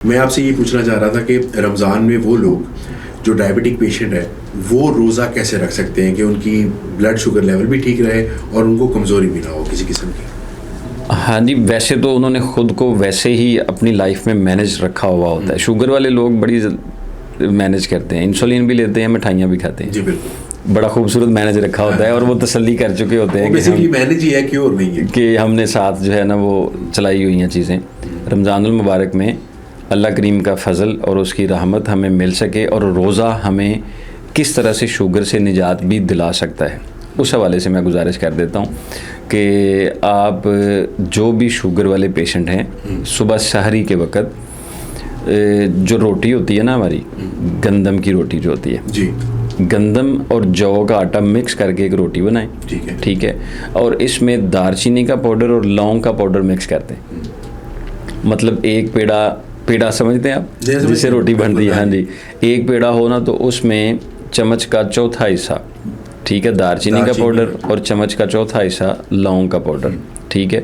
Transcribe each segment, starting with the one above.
میں آپ سے یہ پوچھنا چاہ رہا تھا کہ رمضان میں وہ لوگ جو ڈائبٹک پیشنٹ ہے وہ روزہ کیسے رکھ سکتے ہیں کہ ان کی بلڈ شوگر لیول بھی ٹھیک رہے اور ان کو کمزوری بھی نہ ہو کسی قسم کی؟ ہاں جی، ویسے تو انہوں نے خود کو ویسے ہی اپنی لائف میں مینج رکھا ہوا ہوتا ہے. شوگر والے لوگ بڑی مینج کرتے ہیں، انسولین بھی لیتے ہیں، مٹھائیاں بھی کھاتے ہیں. جی بالکل، بڑا خوبصورت مینج رکھا ہوتا ہے اور وہ تسلی کر چکے ہوتے ہیں بیسیکلی مینج ہی ہے کیور نہیں ہے کہ ہم نے ساتھ جو ہے نا وہ چلائی ہوئی ہیں چیزیں. رمضان المبارک میں اللہ کریم کا فضل اور اس کی رحمت ہمیں مل سکے اور روزہ ہمیں کس طرح سے شوگر سے نجات بھی دلا سکتا ہے، اس حوالے سے میں گزارش کر دیتا ہوں کہ آپ جو بھی شوگر والے پیشنٹ ہیں صبح سحری کے وقت جو روٹی ہوتی ہے نا ہماری گندم کی روٹی جو ہوتی ہے، جی گندم اور جو کا آٹا مکس کر کے ایک روٹی بنائیں، ٹھیک ہے، اور اس میں دار چینی کا پاؤڈر اور لونگ کا پاؤڈر مکس کرتے ہیں. مطلب ایک پیڑا سمجھتے ہیں آپ جس سے روٹی بن رہی ہے، ہاں جی، ایک پیڑا ہونا تو اس میں چمچ کا چوتھا حصہ، ٹھیک ہے، دار چینی کا پاؤڈر اور چمچ کا چوتھا حصہ لونگ کا پاؤڈر، ٹھیک ہے.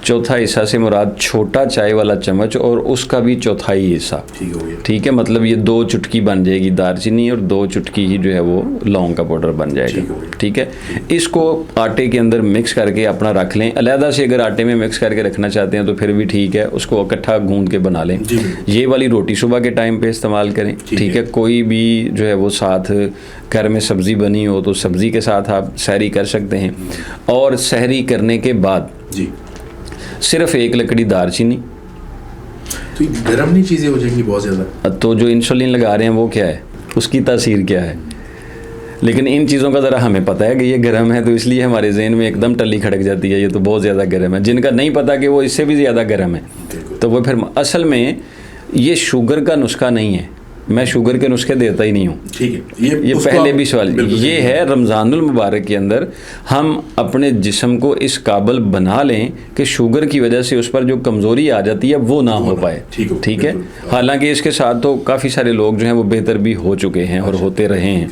چوتھا حصہ سے مراد چھوٹا چائے والا چمچ اور اس کا بھی چوتھائی حصہ، ٹھیک ہے. مطلب یہ 2 چٹکی بن جائے گی دار چینی اور 2 چٹکی ہی جو ہے وہ لونگ کا پاؤڈر بن جائے گا، ٹھیک ہے. اس کو آٹے کے اندر مکس کر کے اپنا رکھ لیں. علیحدہ سے اگر آٹے میں مکس کر کے رکھنا چاہتے ہیں تو پھر بھی ٹھیک ہے، اس کو اکٹھا گوندھ کے بنا لیں. یہ والی روٹی صبح کے ٹائم پہ استعمال کریں، ٹھیک ہے. کوئی بھی جو ہے وہ ساتھ گھر میں سبزی بنی ہو تو سبزی کے ساتھ آپ سحری کر سکتے ہیں. اور سحری کرنے کے بعد صرف 1 لکڑی دار چینی. تو گرم نہیں چیزیں ہو جائیں گی بہت زیادہ؟ تو جو انسولین لگا رہے ہیں وہ کیا ہے، اس کی تاثیر کیا ہے؟ لیکن ان چیزوں کا ذرا ہمیں پتہ ہے کہ یہ گرم ہے تو اس لیے ہمارے ذہن میں ایک دم ٹلی کھڑک جاتی ہے یہ تو بہت زیادہ گرم ہے. جن کا نہیں پتہ کہ وہ اس سے بھی زیادہ گرم ہے تو وہ پھر اصل میں یہ شوگر کا نسخہ نہیں ہے. میں شوگر کے نسخے دیتا ہی نہیں ہوں، ٹھیک ہے. یہ پہلے بھی سوال یہ ہے رمضان المبارک کے اندر ہم اپنے جسم کو اس قابل بنا لیں کہ شوگر کی وجہ سے اس پر جو کمزوری آ جاتی ہے وہ نہ ہو پائے، ٹھیک ہے. حالانکہ اس کے ساتھ تو کافی سارے لوگ جو ہیں وہ بہتر بھی ہو چکے ہیں اور ہوتے رہے ہیں.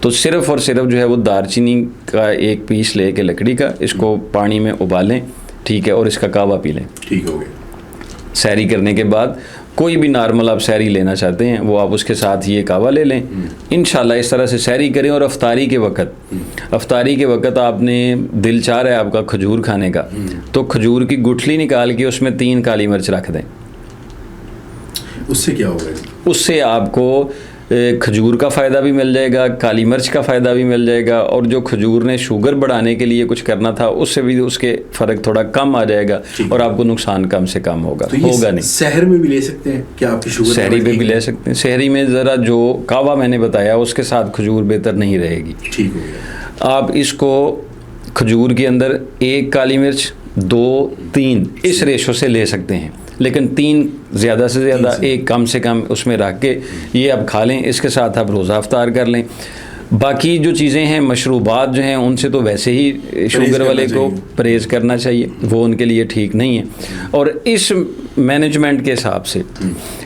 تو صرف اور صرف جو ہے وہ دار چینی کا 1 پیس لے کے لکڑی کا اس کو پانی میں ابالیں، ٹھیک ہے، اور اس کا کعوہ پی لیں. ٹھیک ہو گیا. سحری کرنے کے بعد کوئی بھی نارمل آپ سحری لینا چاہتے ہیں وہ آپ اس کے ساتھ یہ کعوہ لے لیں. انشاءاللہ اس طرح سے سحری کریں. اور افطاری کے وقت آپ نے دل چاہ رہا ہے آپ کا کھجور کھانے کا تو کھجور کی گٹھلی نکال کے اس میں 3 کالی مرچ رکھ دیں. اس سے کیا ہوگا؟ اس سے آپ کو کھجور کا فائدہ بھی مل جائے گا، کالی مرچ کا فائدہ بھی مل جائے گا، اور جو کھجور نے شوگر بڑھانے کے لیے کچھ کرنا تھا اس سے بھی اس کے فرق تھوڑا کم آ جائے گا اور آپ کو نقصان کم سے کم ہوگا نہیں. سحر میں بھی لے سکتے ہیں کیا آپ کی شوگر؟ سحری میں بھی لے سکتے ہیں. سحری میں ذرا جو کعوہ میں نے بتایا اس کے ساتھ کھجور بہتر نہیں رہے گی. ٹھیک ہو گیا. آپ اس کو کھجور کے اندر 1 کالی مرچ 2 3 اس ریشو سے لے سکتے ہیں، لیکن 3 زیادہ سے زیادہ 1 کم سے کم اس میں رکھ کے یہ آپ کھا لیں. اس کے ساتھ آپ روزہ افطار kar لیں. باقی جو چیزیں ہیں مشروبات جو ہیں ان سے تو ویسے ہی شوگر والے کو پرہیز کرنا چاہیے، وہ ان کے لیے ٹھیک نہیں ہے. اور اس مینجمنٹ کے حساب سے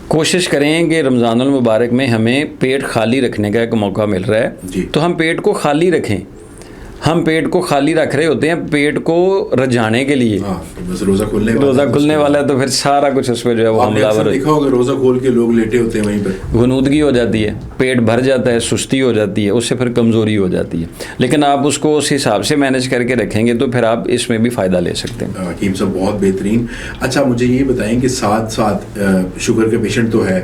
کوشش کریں کہ رمضان المبارک میں ہمیں پیٹ خالی رکھنے کا ایک موقع مل رہا ہے تو ہم پیٹ کو خالی رکھیں. ہم پیٹ کو خالی رکھ رہے ہوتے ہیں پیٹ کو رجانے کے لیے. روزہ کھلنے والا ہے تو پھر سارا کچھ اس پہ جو ہے وہ حملہ آور دیکھا ہوگا. روزہ کھول کے لوگ لیٹے ہوتے ہیں وہیں پر، غنودگی ہو جاتی ہے، پیٹ بھر جاتا ہے، سستی ہو جاتی ہے، اس سے پھر کمزوری ہو جاتی ہے. لیکن آپ اس کو اس حساب سے مینیج کر کے رکھیں گے تو پھر آپ اس میں بھی فائدہ لے سکتے ہیں. حکیم صاحب بہت بہترین. اچھا مجھے یہ بتائیں کہ ساتھ شوگر کا پیشنٹ تو ہے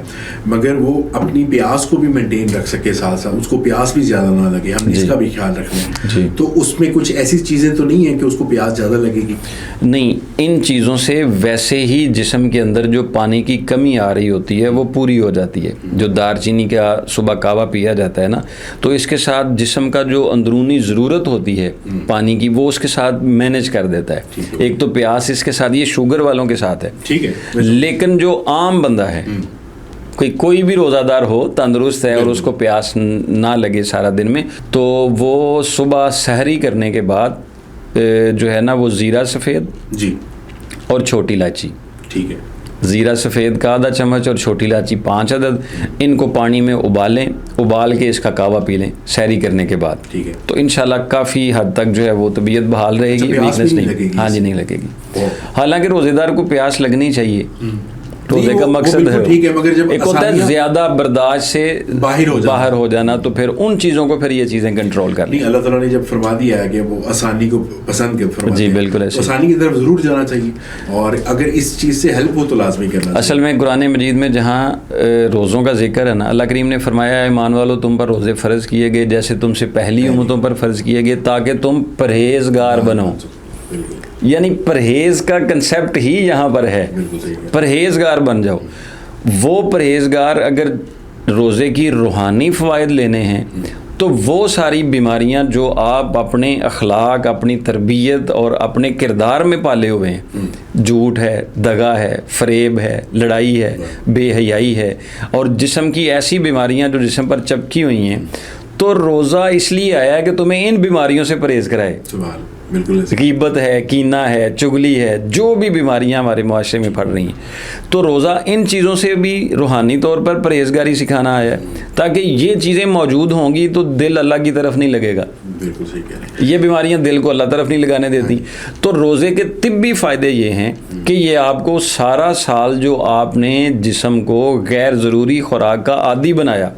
مگر وہ اپنی پیاس کو بھی مینٹین رکھ سکے، ساتھ اس کو پیاس بھی زیادہ نہ لگے، ہم اس کا بھی خیال رکھنا ہے. تو اس میں کچھ ایسی چیزیں تو نہیں ہیں کہ اس کو پیاس زیادہ لگے گی؟ نہیں، ان چیزوں سے ویسے ہی جسم کے اندر جو پانی کی کمی آ رہی ہوتی ہے وہ پوری ہو جاتی ہے. جو دار چینی کا صبح کعوہ پیا جاتا ہے نا تو اس کے ساتھ جسم کا جو اندرونی ضرورت ہوتی ہے پانی کی وہ اس کے ساتھ مینیج کر دیتا ہے. ایک تو پیاس اس کے ساتھ، یہ شوگر والوں کے ساتھ ہے، ٹھیک ہے. لیکن جو عام بندہ ہے کوئی بھی روزہ دار ہو تندرست ہے اور اس کو پیاس نہ لگے سارا دن میں تو وہ صبح سحری کرنے کے بعد جو ہے نا وہ زیرہ سفید اور چھوٹی الائچی، ٹھیک ہے، زیرہ سفید کا آدھا چمچ اور چھوٹی الائچی 5 عدد، ان کو پانی میں ابال کے اس کا کعوہ پی لیں سحری کرنے کے بعد. ٹھیک ہے. تو انشاءاللہ کافی حد تک جو ہے وہ طبیعت بحال رہے گی، ویکنس نہیں. ہاں جی، نہیں لگے گی. حالانکہ روزے دار کو پیاس لگنی چاہیے روزے کا مقصد ہے ٹھیک ہے، مگر جب ایک ہوتا ہے زیادہ برداشت سے باہر ہو جانا، تو پھر ان چیزوں کو پھر یہ چیزیں کنٹرول کرنی. نہیں، اللہ تعالیٰ نے جب فرما دیا ہے کہ وہ آسانی کو پسند فرما جی بالکل ایسے آسانی کی طرف ضرور جانا چاہیے، اور اگر اس چیز سے ہیلپ ہو تو لازمی کرنا چاہیے. اصل میں قرآن مجید میں جہاں روزوں کا ذکر ہے نا، اللہ کریم نے فرمایا ایمان والو تم پر روزے فرض کیے گئے جیسے تم سے پہلی امتوں پر فرض کیے گئے تاکہ تم پرہیزگار بنو. یعنی پرہیز کا کنسیپٹ ہی یہاں پر ہے، پرہیزگار بن جاؤ. وہ پرہیزگار اگر روزے کی روحانی فوائد لینے ہیں تو وہ ساری بیماریاں جو آپ اپنے اخلاق، اپنی تربیت اور اپنے کردار میں پالے ہوئے ہیں، جھوٹ ہے، دغا ہے، فریب ہے، لڑائی ہے، بے حیائی ہے، اور جسم کی ایسی بیماریاں جو جسم پر چپکی ہوئی ہیں، تو روزہ اس لیے آیا ہے کہ تمہیں ان بیماریوں سے پرہیز کرائے. غیبت ہے، کینہ ہے، چغلی ہے، جو بھی بیماریاں ہمارے معاشرے میں پھیل رہی ہیں، تو روزہ ان چیزوں سے بھی روحانی طور پر پرہیزگاری سکھانا آیا ہے تاکہ یہ چیزیں موجود ہوں گی تو دل اللہ کی طرف نہیں لگے گا. بالکل صحیح کہہ رہے ہیں. یہ بیماریاں دل کو اللہ طرف نہیں لگانے دیتی. تو روزے کے طبی فائدے یہ ہیں کہ یہ آپ کو سارا سال جو آپ نے جسم کو غیر ضروری خوراک کا عادی بنایا،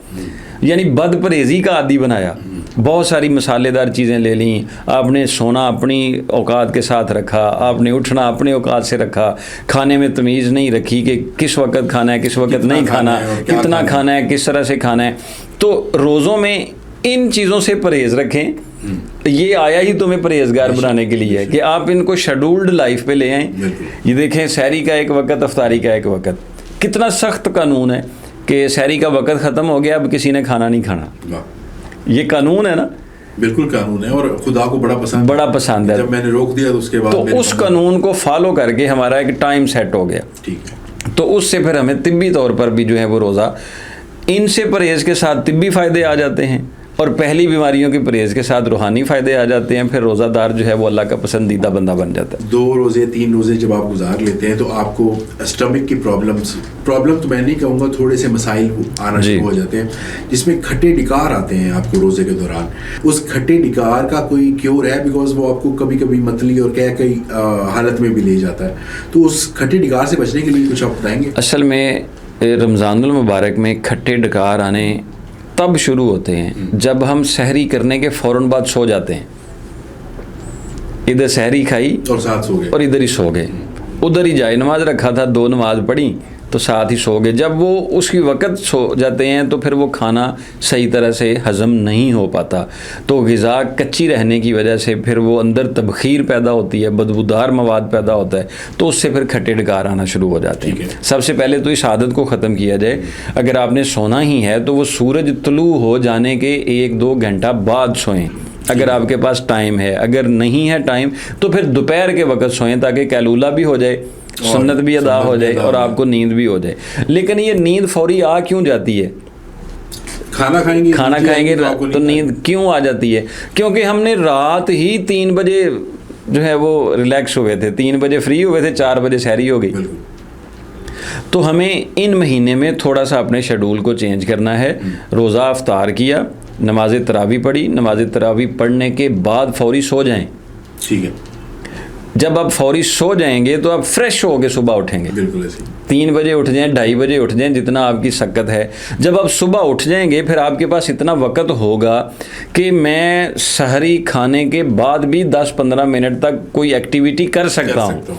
یعنی بد پرہیزی کا عادی بنایا، بہت ساری مسالے دار چیزیں لے لیں، آپ نے سونا اپنی اوقات کے ساتھ رکھا، آپ نے اٹھنا اپنے اوقات سے رکھا، کھانے میں تمیز نہیں رکھی کہ کس وقت کھانا ہے کس وقت نہیں کھانا، کتنا کھانا ہے کس طرح سے کھانا ہے. تو روزوں میں ان چیزوں سے پرہیز رکھیں. یہ آیا ہی تمہیں پرہیزگار بنانے کے لیے ہے کہ آپ ان کو شیڈولڈ لائف پہ لے آئیں. یہ دیکھیں سحری کا ایک وقت، افطاری کا ایک وقت، کتنا سخت قانون ہے کہ سحری کا وقت ختم ہو گیا اب کسی نے کھانا نہیں کھانا. یہ قانون ہے نا، بالکل قانون ہے، اور خدا کو بڑا پسند ہے. جب میں نے روک دیا تو اس کے بعد تو اس قانون کو فالو کر کے ہمارا ایک ٹائم سیٹ ہو گیا. ٹھیک ہے. تو اس سے پھر ہمیں طبی طور پر بھی جو ہے وہ روزہ، ان سے پرہیز کے ساتھ طبی فائدے آ جاتے ہیں، اور پہلی بیماریوں کی پرہیز کے ساتھ روحانی فائدے آ جاتے ہیں. پھر روزہ دار جو ہے وہ اللہ کا پسندیدہ بندہ بن جاتا ہے. 2 روزے 3 روزے جب آپ گزار لیتے ہیں تو آپ کو اسٹمک کی پرابلم تو میں نہیں کہوں گا، تھوڑے سے مسائل آنا شروع ہو جاتے ہیں جس میں کھٹے ڈکار آتے ہیں آپ کو روزے کے دوران. اس کھٹے ڈکار کا کوئی کیور ہے؟ بیکاز وہ آپ کو کبھی کبھی متلی اور کئی حالت میں بھی لے جاتا ہے. تو اس کھٹے ڈکار سے بچنے کے لیے کچھ آپ بتائیں گے؟ اصل میں رمضان المبارک میں کھٹے ڈکار آنے تب شروع ہوتے ہیں جب ہم سحری کرنے کے فوراً بعد سو جاتے ہیں. ادھر سحری کھائی اور ساتھ سو گئے، اور ادھر ہی سو گئے. ادھر ہی جائے نماز رکھا تھا، 2 نماز پڑھی تو ساتھ ہی سو گئے. جب وہ اس کی وقت سو جاتے ہیں تو پھر وہ کھانا صحیح طرح سے ہضم نہیں ہو پاتا، تو غذا کچی رہنے کی وجہ سے پھر وہ اندر تبخیر پیدا ہوتی ہے، بدبودار مواد پیدا ہوتا ہے، تو اس سے پھر کھٹے ڈکار آنا شروع ہو جاتے ہیں. سب سے پہلے تو اس عادت کو ختم کیا جائے. اگر آپ نے سونا ہی ہے تو وہ سورج طلوع ہو جانے کے 1-2 گھنٹہ بعد سوئیں اگر آپ کے پاس ٹائم ہے. اگر نہیں ہے ٹائم تو پھر دوپہر کے وقت سوئیں تاکہ قیلولہ بھی ہو جائے، سنت بھی ادا ہو جائے اور آپ کو نیند بھی ہو جائے. لیکن یہ نیند فوری آ کیوں جاتی ہے؟ کھانا کھائیں گے تو نیند کیوں آ جاتی ہے؟ کیونکہ ہم نے رات ہی 3 بجے جو ہے وہ ریلیکس ہوئے تھے، 3 بجے فری ہوئے تھے، 4 بجے سحری ہو گئی. تو ہمیں ان مہینے میں تھوڑا سا اپنے شیڈول کو چینج کرنا ہے. روزہ افطار کیا، نماز تراویح پڑھی، نماز تراویح پڑھنے کے بعد فوری سو جائیں. ٹھیک ہے. جب آپ فوری سو جائیں گے تو آپ فریش ہو کے صبح اٹھیں گے. بالکل ایسے 3 بجے اٹھ جائیں، 2:30 بجے اٹھ جائیں، جتنا آپ کی سکت ہے. جب آپ صبح اٹھ جائیں گے پھر آپ کے پاس اتنا وقت ہوگا کہ میں سحری کھانے کے بعد بھی 10-15 منٹ تک کوئی ایکٹیویٹی کر سکتا ہوں.